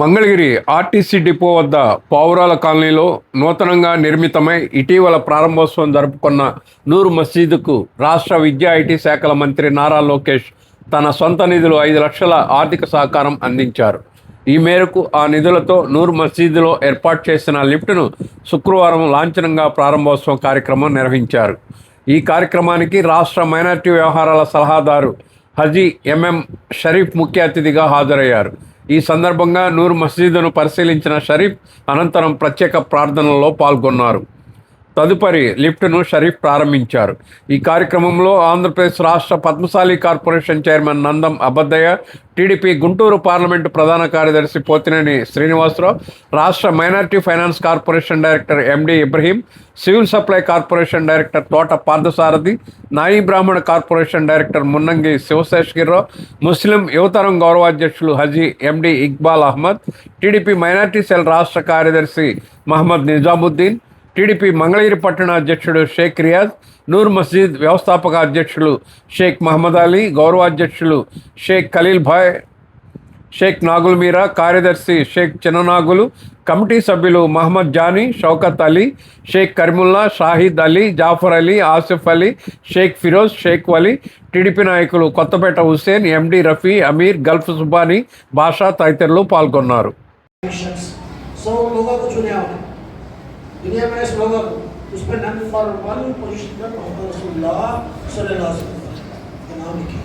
Mangalagiri RTC depot వద్ద పావురాల కాలనీలో నూతనంగా నిర్మితమై ఇటీవల ప్రారంభోత్సవం జరుపుకున్న నూర్ మసీదుకు రాష్ట్ర విద్యా ఐటీ శాఖల మంత్రి నారా లోకేష్ తన సొంత నిధులు 5 లక్షల ఆర్థిక సహకారం అందించారు. ఈ మేరకు ఆ నిధులతో నూర్ మసీదులో ఏర్పాటు చేసిన లిఫ్ట్ను శుక్రవారం లాంఛనంగా ప్రారంభోత్సవం కార్యక్రమం నిర్వహించారు. ఈ కార్యక్రమానికి రాష్ట్ర మైనారిటీ వ్యవహారాల సలహాదారు హజీ ఎంఎం షరీఫ్ ముఖ్య అతిథిగా హాజరయ్యారు. ఈ సందర్భంగా నూర్ మసీదును పరిశీలించిన షరీఫ్ అనంతరం ప్రత్యేక ప్రార్థనలో పాల్గొన్నారు. తదుపరి లిఫ్ట్ను షరీఫ్ ప్రారంభించారు. ఈ కార్యక్రమంలో ఆంధ్రప్రదేశ్ రాష్ట్ర Padmashali corporation chairman Nandam Abaddayya, TDP Guntur parliament ప్రధాన కార్యదర్శి పోతినేని శ్రీనివాసరావు, రాష్ట్ర minority finance corporation director MD Ibrahim, civil supply corporation director Thota Parthasarathi, Nayi Brahmana corporation director Munnangi Sivaseshagirirao, Muslim Yuvataram గౌరవాధ్యక్షులు Haji MD Iqbal Ahmed, TDP minority cell రాష్ట్ర కార్యదర్శి మహమ్మద్ నిజాముద్దీన్, టీడీపీ మంగళగిరి పట్టణ అధ్యక్షుడు షేక్ రియాజ్, నూర్ మసీద్ వ్యవస్థాపక అధ్యక్షులు షేక్ మహమ్మద్ అలీ, గౌరవాధ్యక్షులు షేక్ ఖలీల్ భాయ్, షేక్ నాగుల్ మీరా, కార్యదర్శి షేక్ చిన్ననాగులు, కమిటీ సభ్యులు మహమ్మద్ జానీ, షౌకత్ అలీ, షేక్ కరీముల్లా, షాహిద్ అలీ, జాఫర్ అలీ, ఆసిఫ్ అలీ, షేక్ ఫిరోజ్, షేక్ వలీ, టీడీపీ నాయకులు కొత్తపేట హుస్సేన్, ఎండి రఫీ, అమీర్, గల్ఫ్ సుబానీ, బాషా తదితరులు పాల్గొన్నారు. दुनिया में इस लोगों को उस पर नंबर 1 पोजीशन पर मोहम्मद रसूलुल्लाह सल्लल्लाहु अलैहि वसल्लम का नाम लिखा।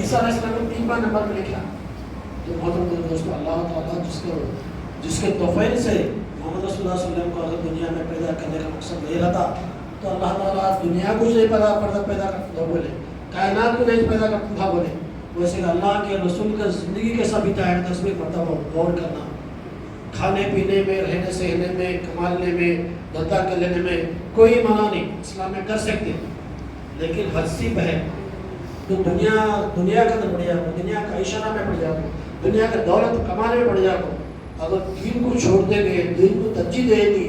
ईसा अलैहिस्सलाम को 3 नंबर पर लिखा। तो मोहतरम दोस्तों, अल्लाह ताला जिसके तौफीक से मोहम्मद रसूलुल्लाह सल्लल्लाहु अलैहि वसल्लम को अगर दुनिया में पैदा करने का मकसद नहीं रहता तो अल्लाह ताला दुनिया को नहीं पैदा करता था बोले, कायनात को नहीं पैदा करता था बोले। वैसे अल्लाह के रसूल का ज़िंदगी के सभी तायन तस्वीर मरतबा गौर करना, खाने पीने में, रहने सहने में, कमाने में, धंधा कर लेने में कोई मना नहीं, इस्लाम में कर सकते, लेकिन हद सी है तो दुनिया का तो बढ़ जाओ, दुनिया का इशारा में बढ़ जाओ, दुनिया का दौलत कमाने में बढ़ जाओ। अगर दीन को छोड़ते गए, दीन को तरजीह देती,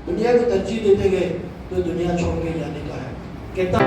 दुनिया को तरजीह देते गए तो दुनिया छोड़ के जाने का है। कितना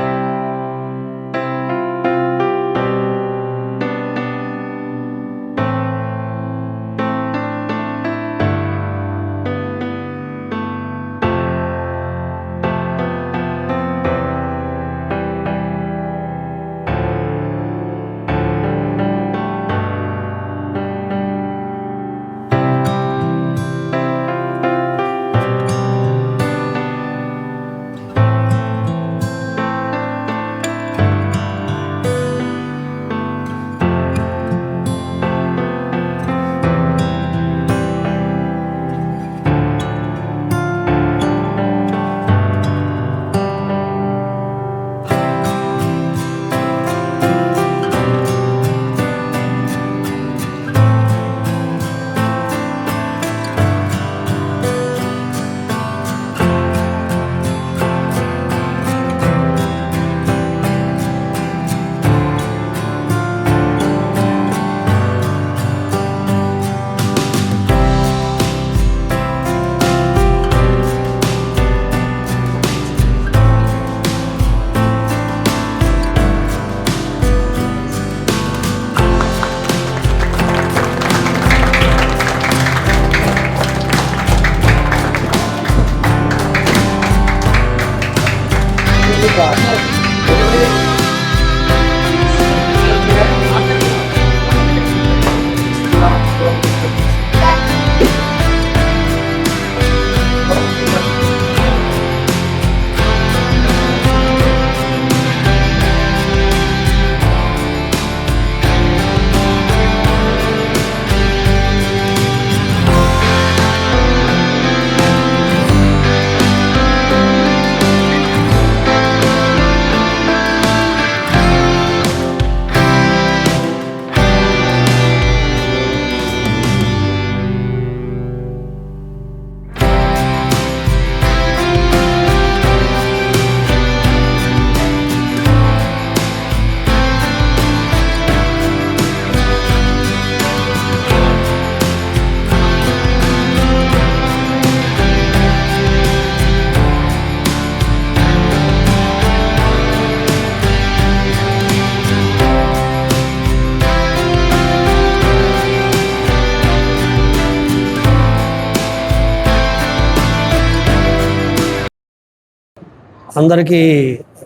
అందరికీ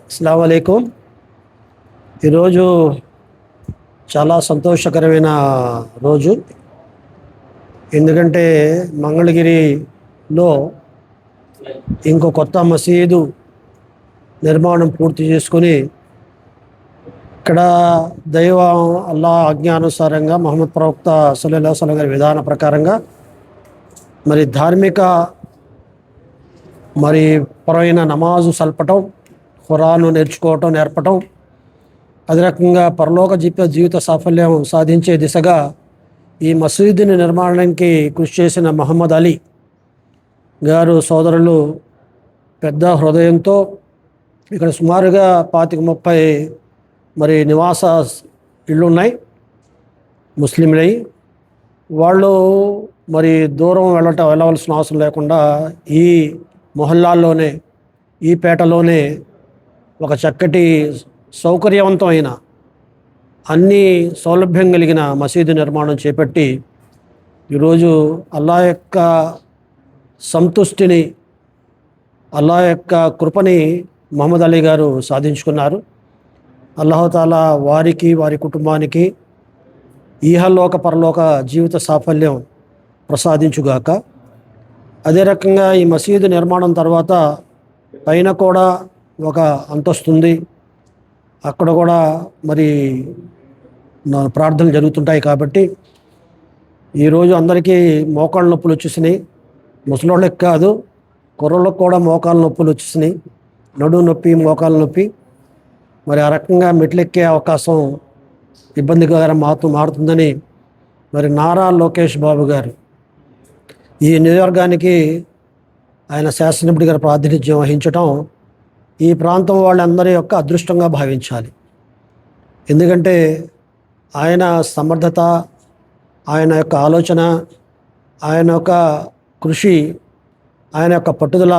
అస్సలాము అలైకుం. ఈరోజు చాలా సంతోషకరమైన రోజు. ఎందుకంటే మంగళగిరిలో ఇంకో కొత్త మసీదు నిర్మాణం పూర్తి చేసుకొని ఇక్కడ దైవ అల్లా ఆజ్ఞానుసారంగా మహమ్మద్ ప్రవక్త సల్లల్లాహు అలైహి వసల్లం గారి విధాన ప్రకారంగా మరి ధార్మిక మరి పరమైన నమాజు సల్పటం, ఖురాను నేర్పటం, అదే రకంగా పరలోక జీవిత సాఫల్యం సాధించే దిశగా ఈ మసీదుని నిర్మాణానికి కృషి చేసిన మహమ్మద్ అలీ గారు సోదరులు పెద్ద హృదయంతో ఇక్కడ సుమారుగా 25-30 మరి నివాస ఇళ్ళు ఉన్నాయి ముస్లింలై. వాళ్ళు మరి దూరం వెళ్ళవలసిన అవసరం లేకుండా ఈ మొహల్లాల్లోనే, ఈ పేటలోనే ఒక చక్కటి సౌకర్యవంతమైన అన్ని సౌలభ్యం కలిగిన మసీదు నిర్మాణం చేపట్టి ఈరోజు అల్లా యొక్క సంతుష్టిని, అల్లా యొక్క కృపని మహమ్మద్ అలీ గారు సాధించుకున్నారు. అల్లాహుతాలా వారికి, వారి కుటుంబానికి ఈహలోక పరలోక జీవిత సాఫల్యం ప్రసాదించుగాక. అదే రకంగా ఈ మసీదు నిర్మాణం తర్వాత పైన కూడా ఒక అంతస్తుంది, అక్కడ కూడా మరి ప్రార్థనలు జరుగుతుంటాయి. కాబట్టి ఈరోజు అందరికీ మోకాళ్ళ నొప్పులు వచ్చేసినాయి. ముసలోళ్ళకి కాదు, కుర్రోళ్ళకి కూడా మోకాళ్ళ నొప్పులు వచ్చేసినాయి. నడుము నొప్పి, మోకాళ్ళ నొప్పి. మరి ఆ రకంగా మెట్లెక్కే అవకాశం ఇబ్బందికరంగా మారుతుందని మరి నారా లోకేష్ బాబు గారు ఈ నియోజకవర్గానికి ఆయన శాసనసభ్యుడి గారు ప్రాతినిధ్యం వహించటం ఈ ప్రాంతం వాళ్ళందరి యొక్క అదృష్టంగా భావించాలి. ఎందుకంటే ఆయన సమర్థత, ఆయన యొక్క ఆలోచన, ఆయన యొక్క కృషి, ఆయన యొక్క పట్టుదల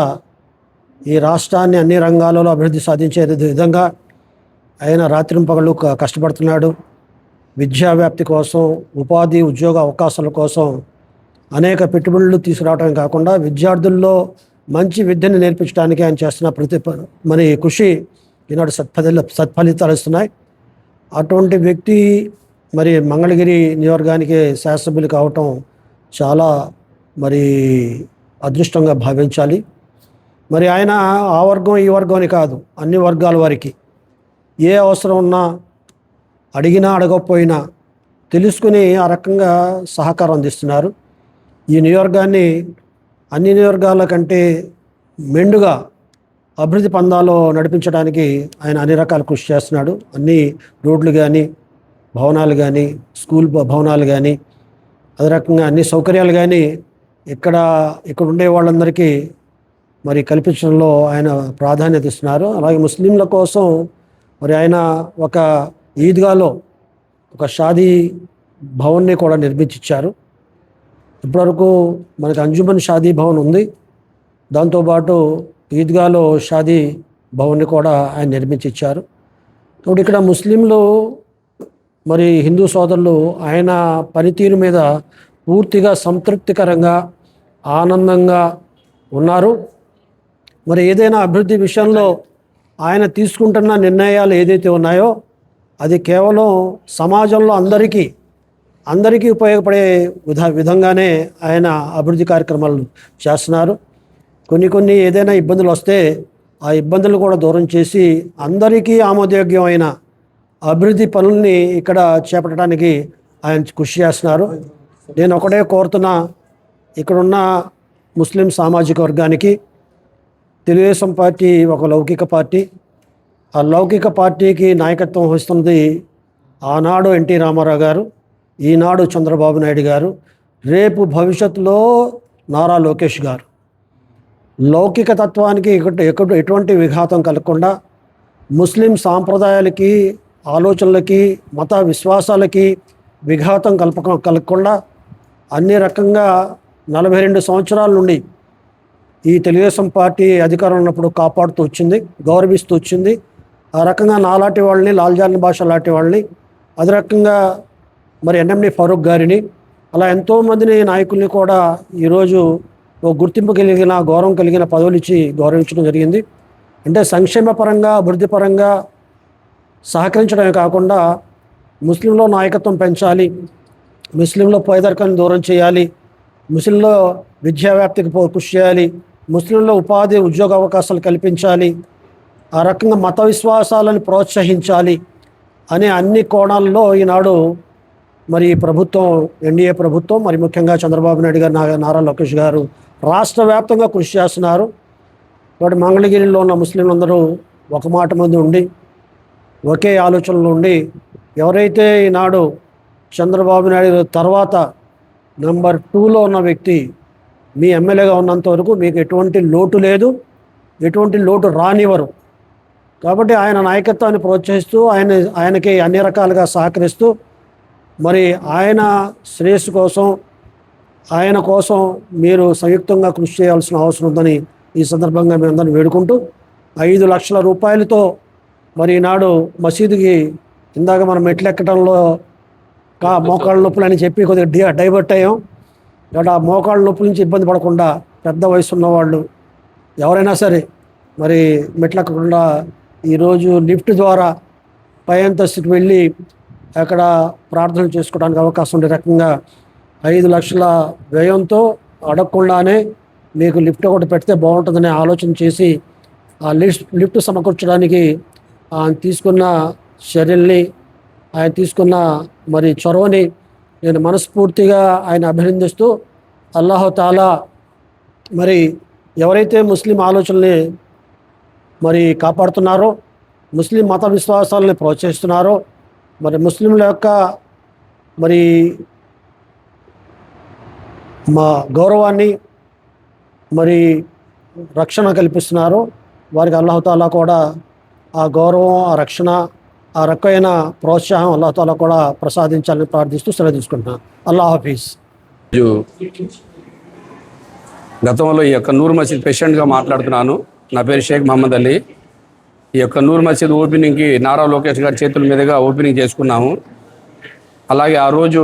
ఈ రాష్ట్రాన్ని అన్ని రంగాలలో అభివృద్ధి సాధించే విధంగా ఆయన రాత్రింపగళ్ళు కష్టపడుతున్నాడు. విద్యా వ్యాప్తి కోసం, ఉపాధి ఉద్యోగ అవకాశాల కోసం అనేక పెట్టుబడులు తీసుకురావడమే కాకుండా విద్యార్థుల్లో మంచి విద్యను నేర్పించడానికి ఆయన చేస్తున్న మరి కృషి ఈనాడు సత్ఫలితాలు ఇస్తున్నాయి. అటువంటి వ్యక్తి మరి మంగళగిరి నియోజకవర్గానికి శాసనసభ్యులు కావటం చాలా మరి అదృష్టంగా భావించాలి. మరి ఆయన ఆ వర్గం ఈ వర్గం అని కాదు, అన్ని వర్గాల వారికి ఏ అవసరం ఉన్నా, అడిగినా అడగకపోయినా తెలుసుకుని ఆ రకంగా సహకారం అందిస్తున్నారు. ఈ నియోజకవర్గాన్ని అన్ని నియోజకవర్గాల కంటే మెండుగా అభివృద్ధి పందాలో నడిపించడానికి ఆయన అన్ని రకాల కృషి చేస్తున్నాడు. అన్ని రోడ్లు కానీ, భవనాలు కానీ, స్కూల్ భవనాలు కానీ, అదే రకంగా అన్ని సౌకర్యాలు కానీ ఇక్కడ ఉండే వాళ్ళందరికీ మరి కల్పించడంలో ఆయన ప్రాధాన్యత ఇస్తున్నారు. అలాగే ముస్లింల కోసం మరి ఆయన ఒక ఈద్గాలో ఒక షాదీ భవన్ని కూడా నిర్మించారు. ఇప్పటివరకు మనకి అంజుమన్ షాదీ భవన్ ఉంది, దాంతోపాటు ఈద్గాలో షాదీ భవన్ని కూడా ఆయన నిర్మించారు. కాబట్టి ఇక్కడ ముస్లింలు మరి హిందూ సోదరులు ఆయన పనితీరు మీద పూర్తిగా సంతృప్తికరంగా, ఆనందంగా ఉన్నారు. మరి ఏదైనా అభివృద్ధి విషయంలో ఆయన తీసుకుంటున్న నిర్ణయాలు ఏదైతే ఉన్నాయో అది కేవలం సమాజంలో అందరికీ ఉపయోగపడే విధంగానే ఆయన అభివృద్ధి కార్యక్రమాలు చేస్తున్నారు. కొన్ని ఏదైనా ఇబ్బందులు వస్తే ఆ ఇబ్బందులు కూడా దూరం చేసి అందరికీ ఆమోదయోగ్యమైన అభివృద్ధి పనుల్ని ఇక్కడ చేపట్టడానికి ఆయన కృషి చేస్తున్నారు. నేను ఒకటే కోరుతున్నా, ఇక్కడున్న ముస్లిం సామాజిక వర్గానికి తెలుగుదేశం పార్టీ ఒక లౌకిక పార్టీ. ఆ లౌకిక పార్టీకి నాయకత్వం వహిస్తున్నది ఆనాడు ఎన్టీ రామారావు గారు, ఈనాడు చంద్రబాబు నాయుడు గారు, రేపు భవిష్యత్తులో నారా లోకేష్ గారు. లౌకిక తత్వానికి ఎటువంటి విఘాతం కలగకుండా, ముస్లిం సాంప్రదాయాలకి, ఆలోచనలకి, మత విశ్వాసాలకి విఘాతం కలగకుండా అన్ని రకంగా 42 సంవత్సరాల నుండి ఈ తెలుగుదేశం పార్టీ అధికారం ఉన్నప్పుడు కాపాడుతూ వచ్చింది, గౌరవిస్తూ వచ్చింది. ఆ రకంగా నాలాంటి వాళ్ళని, లాల్జాన్ భాష లాంటి వాళ్ళని, అదే రకంగా మరి ఎన్ఎండి ఫరూక్ గారిని, అలా ఎంతోమందిని నాయకుల్ని కూడా ఈరోజు ఓ గుర్తింపు కలిగిన, గౌరవం కలిగిన పదవులు ఇచ్చి గౌరవించడం జరిగింది. అంటే సంక్షేమ పరంగా అభివృద్ధి పరంగా సహకరించడమే కాకుండా ముస్లింలో నాయకత్వం పెంచాలి, ముస్లింలో పేదరికాన్ని దూరం చేయాలి, ముస్లింలో విద్యావ్యాప్తికి కృషి చేయాలి, ముస్లింలో ఉపాధి ఉద్యోగ అవకాశాలు కల్పించాలి, ఆ రకంగా మత విశ్వాసాలను ప్రోత్సహించాలి అనే అన్ని కోణాల్లో ఈనాడు మరి ప్రభుత్వం, ఎన్డీఏ ప్రభుత్వం, మరి ముఖ్యంగా చంద్రబాబు నాయుడు గారు, నారా లోకేష్ గారు రాష్ట్ర వ్యాప్తంగా కృషి చేస్తున్నారు. కాబట్టి మంగళగిరిలో ఉన్న ముస్లింలందరూ ఒక మాట మీద ఉండి ఒకే ఆలోచనలు ఉండి ఎవరైతే ఈనాడు చంద్రబాబు నాయుడు తర్వాత నెంబర్ 2లో ఉన్న వ్యక్తి మీ ఎమ్మెల్యేగా ఉన్నంత వరకు మీకు ఎటువంటి లోటు లేదు, ఎటువంటి లోటు రానివ్వరు. కాబట్టి ఆయన నాయకత్వాన్ని ప్రోత్సహిస్తూ ఆయనకి అన్ని రకాలుగా సహకరిస్తూ మరి ఆయన శ్రేయస్సు కోసం, ఆయన కోసం మీరు సంయుక్తంగా కృషి చేయాల్సిన అవసరం ఉందని ఈ సందర్భంగా మేము అందరం వేడుకుంటూ 5 లక్షల రూపాయలతో మరి ఈనాడు మసీదుకి ఇందాక మనం మెట్లెక్కడంలో మోకాళ్ళ నొప్పులు అని చెప్పి కొద్దిగా డైవర్ట్ అయ్యాం. కాబట్టి ఆ మోకాళ్ళ నొప్పుల నుంచి ఇబ్బంది పడకుండా పెద్ద వయసు ఉన్నవాళ్ళు ఎవరైనా సరే మరి మెట్లెక్కకుండా ఈరోజు లిఫ్ట్ ద్వారా పై అంతస్తుకి వెళ్ళి అక్కడ ప్రార్థనలు చేసుకోవడానికి అవకాశం ఉండే రకంగా 5 లక్షల వ్యయంతో అడగకుండానే మీకు లిఫ్ట్ ఒకటి పెడితే బాగుంటుందనే ఆలోచన చేసి ఆ లిఫ్ట్ సమకూర్చడానికి ఆయన తీసుకున్న చర్యల్ని, ఆయన తీసుకున్న మరి చొరవని నేను మనస్ఫూర్తిగా ఆయన అభినందిస్తూ, అల్లాహు తాలా మరి ఎవరైతే ముస్లిం ఆలోచనల్ని మరి కాపాడుతున్నారో, ముస్లిం మత విశ్వాసాలని ప్రోత్సహిస్తున్నారో, మరి ముస్లింల యొక్క మరి మా గౌరవాన్ని మరి రక్షణ కల్పిస్తున్నారో వారికి అల్లాహు తాలా కూడా ఆ గౌరవం, ఆ రక్షణ, ఆ రకమైన ప్రోత్సాహం అల్లాహు తాలా కూడా ప్రసాదించాలని ప్రార్థిస్తూ సెలవు తీసుకుంటున్నాను. అల్లాహ్ హఫీజ్. గతంలో ఈ యొక్క నూర్ మసీద్ పేషెంట్గా మాట్లాడుతున్నాను. నా పేరు షేక్ మహమ్మద్ అలీ. ఈ యొక్క నూర్ మసీద్ ఓపెనింగ్కి నారా లోకేష్ గారి చేతుల మీదుగా ఓపెనింగ్ చేసుకున్నాము. అలాగే ఆ రోజు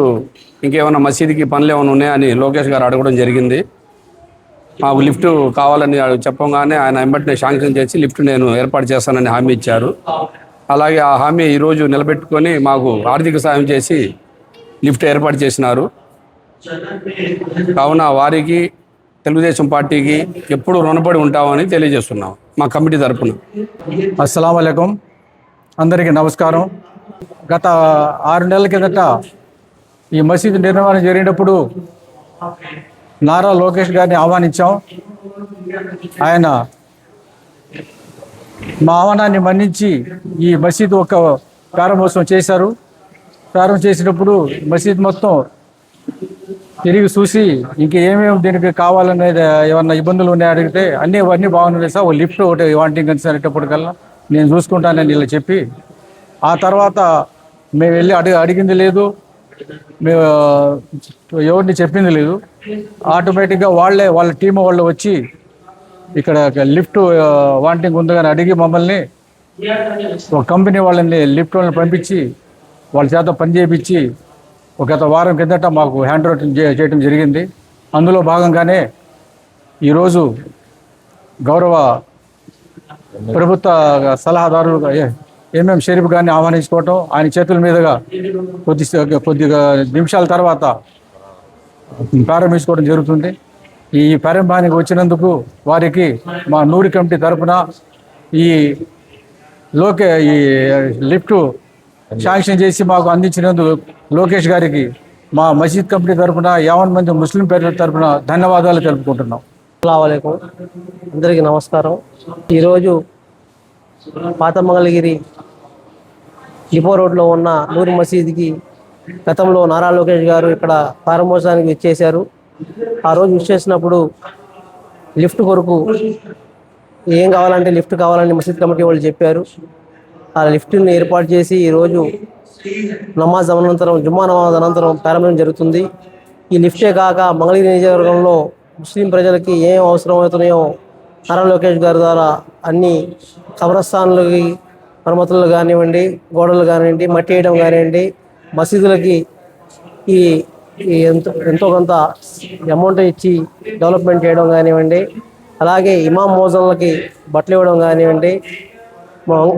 ఇంకేమైనా మసీదుకి పనులు ఏమైనా ఉన్నాయని లోకేష్ గారు అడగడం జరిగింది. మాకు లిఫ్ట్ కావాలని చెప్పగానే ఆయన వెంబటనే శాంక్షన్ చేసి లిఫ్ట్ నేను ఏర్పాటు చేస్తానని హామీ ఇచ్చారు. అలాగే ఆ హామీ ఈరోజు నిలబెట్టుకొని మాకు ఆర్థిక సాయం చేసి లిఫ్ట్ ఏర్పాటు చేసినారు. కావున వారికి, తెలుగుదేశం పార్టీకి ఎప్పుడు రుణపడి ఉంటామని తెలియజేస్తున్నాం మా కమిటీ తరఫున. అస్సలాము అలైకుం. అందరికీ నమస్కారం. గత 6 నెలల కిందట ఈ మసీదు నిర్మాణం జరిగినప్పుడు నారా లోకేష్ గారిని ఆహ్వానించాం. ఆయన మా ఆహ్వానాన్ని మన్నించి ఈ మసీదు ఒక ప్రారంభోత్సవం చేశారు. ప్రారంభం చేసినప్పుడు మసీద్ మొత్తం తిరిగి చూసి ఇంకేమేమి దీనికి కావాలనేది ఏమన్నా ఇబ్బందులు ఉన్నాయో అడిగితే అన్నీ బాగున్నాయి సార్, ఓ లిఫ్ట్ ఒకటి వాంటింగ్ అనేటప్పటికల్లా నేను చూసుకుంటానని ఇలా చెప్పి, ఆ తర్వాత మేము వెళ్ళి అడిగింది లేదు, మేము ఎవరిని చెప్పింది లేదు. ఆటోమేటిక్గా వాళ్ళ టీం వాళ్ళు వచ్చి ఇక్కడ లిఫ్ట్ వాంటింగ్ ఉంది కానీ అడిగి మమ్మల్ని ఒక కంపెనీ వాళ్ళని లిఫ్ట్ వాళ్ళని పంపించి వాళ్ళ చేత పని చేయించి గత వారం కిందట మాకు హ్యాండ్ ఓవర్ చేయడం జరిగింది. అందులో భాగంగానే ఈరోజు గౌరవ ప్రభుత్వ సలహాదారులు ఎంఎం షరీఫ్ గారిని ఆహ్వానించుకోవటం, ఆయన చేతుల మీదుగా కొద్దిగా నిమిషాల తర్వాత ప్రారంభించుకోవడం జరుగుతుంది. ఈ ప్రారంభానికి వచ్చినందుకు వారికి మా నూరి కమిటీ తరఫున ఈ లిఫ్ట్ శాంక్షన్ చేసి మాకు అందించినందుకు లోకేష్ గారికి మా మసీద్ కమిటీ తరఫున 50 మంది ముస్లిం పేర్ల తరఫున ధన్యవాదాలు తెలుపుకుంటున్నాం. అస్సలాముఅలైకుం. అందరికీ నమస్కారం. ఈరోజు పాత మంగళగిరి డిపో రోడ్లో ఉన్న నూర్ మసీద్కి గతంలో నారా లోకేష్ గారు ఇక్కడ ప్రారంభోత్సవానికి విచ్చేశారు. ఆ రోజు విచ్చేసినప్పుడు లిఫ్ట్ కొరకు ఏం కావాలంటే లిఫ్ట్ కావాలని మసీద్ కమిటీ వాళ్ళు చెప్పారు. ఆ లిఫ్ట్ని ఏర్పాటు చేసి ఈరోజు నమాజ్ అనంతరం, జుమ్మా నమాజ్ అనంతరం ప్రారంభం జరుగుతుంది. ఈ లిఫ్టే కాక మంగళగిరి నియోజకవర్గంలో ముస్లిం ప్రజలకి ఏం అవసరం అవుతున్నాయో నారా లోకేష్ గారి ద్వారా అన్ని కబ్రస్థాన్లకి మరమ్మతులు కానివ్వండి, గోడలు కానివ్వండి, మట్టి వేయడం కానివ్వండి, మసీదులకి ఈ ఎంతో కొంత అమౌంట్ ఇచ్చి డెవలప్మెంట్ చేయడం కానివ్వండి, అలాగే ఇమాం మోజన్లకి బట్టలు ఇవ్వడం కానివ్వండి,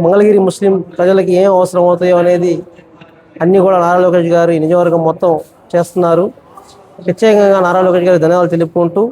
మంగళగిరి ముస్లిం ప్రజలకి ఏం అవసరం అవుతాయో అనేది అన్నీ కూడా నారా లోకేష్ గారు ఈ నియోజకవర్గం మొత్తం చేస్తున్నారు. ప్రత్యేకంగా నారా లోకేష్ గారికి ధన్యవాదాలు తెలుపుకుంటూ